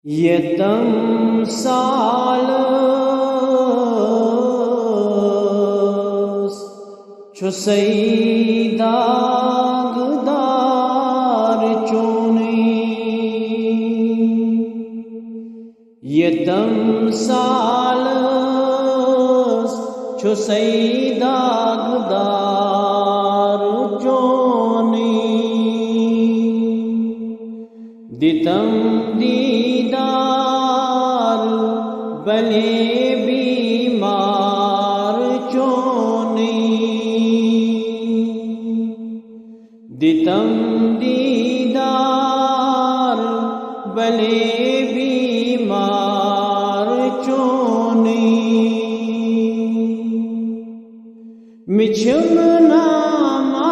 यतम सालस छु दागदार चोने यतम सालस छु दागदार चोने दितम दीदार बले बीमार चोने दितम दीदार बले बीमार चोने मिछम नामाई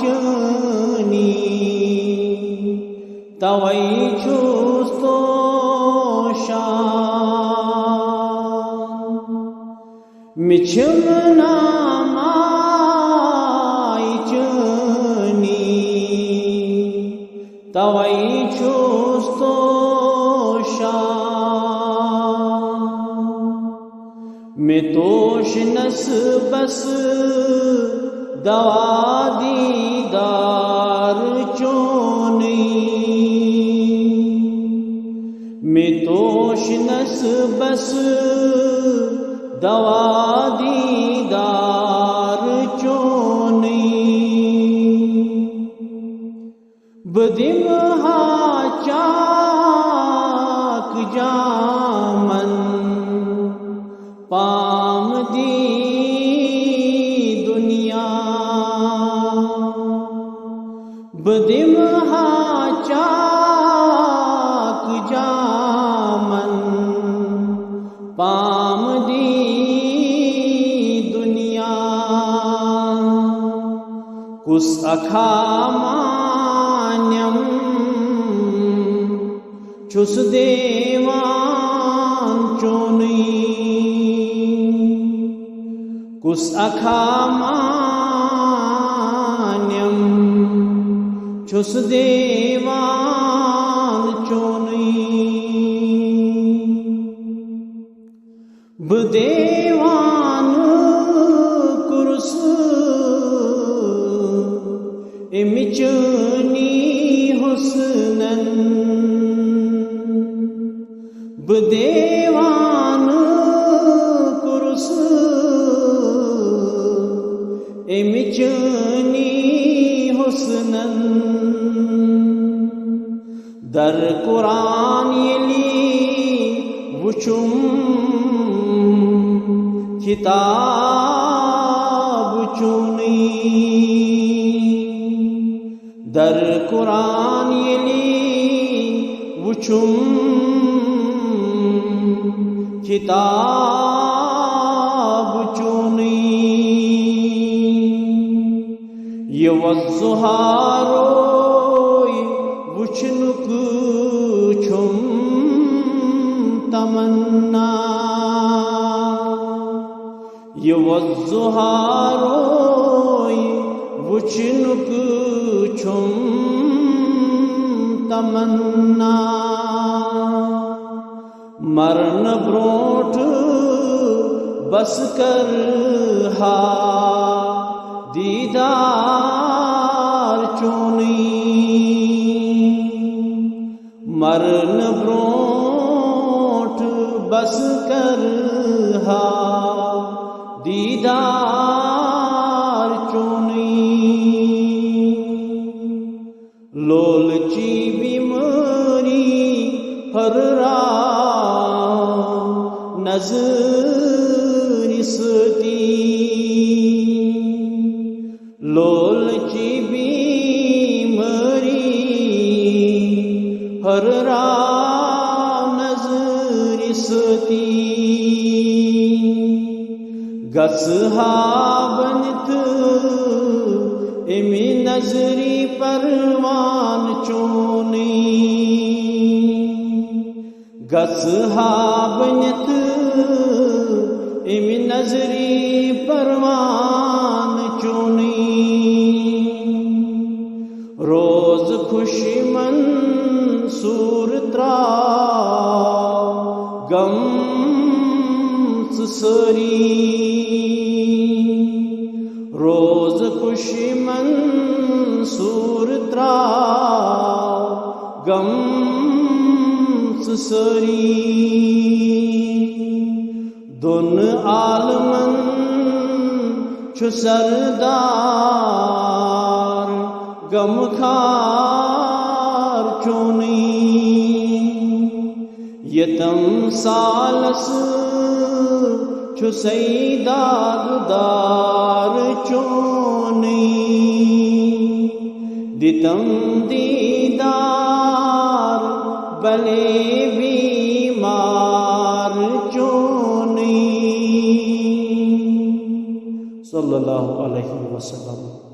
चनी तवै छुस्तो मिछम नामाई चनी तवै छुस्तो में तोश नस बस दवा दीदार चोने में तोश नस बस दवा दीदार चोने बदिम हा चाक जामन पाम दी दुनिया बदिम हा चाक जामन पाम दी दुनिया कुस अखामान्यम चुस देवान चोनी कुस अखामान्यम चुस देवान चोनी बदेवान कुरुस इमिचनी हुस्नन बदेवान कुरुस इमिचनी हुस्नन दर कुरान यली वुचुम किताब चुनी दर कुरान यली वुचुम किताब चुनी ये वज़ुहारोय वुचनुक छुम तमन्ना ये वज़ुहारोय वुचनुक छुम तमन्ना मरण ब्रोठ बस कर हा दीदार चोनी मरण ब्रोठ बस कर हा दीदार चोनी लोलची बीमारी हर नजर इसती लोलची बीमारी हर नजर इसती गसहा बनत इमी नजरी परवान चोने गसहा बनत इमी नजरी परवान चोने रोज खुश मंसूर गम सरी रोज खुशी मंसूर गम सरी दुन आलमन छु सरदार गम खार चोनी यतम सालस छु सईदागदार चोनी दितम दीदार बले बीमार चोनी सल्लल्लाहु अलैहि वसल्लम।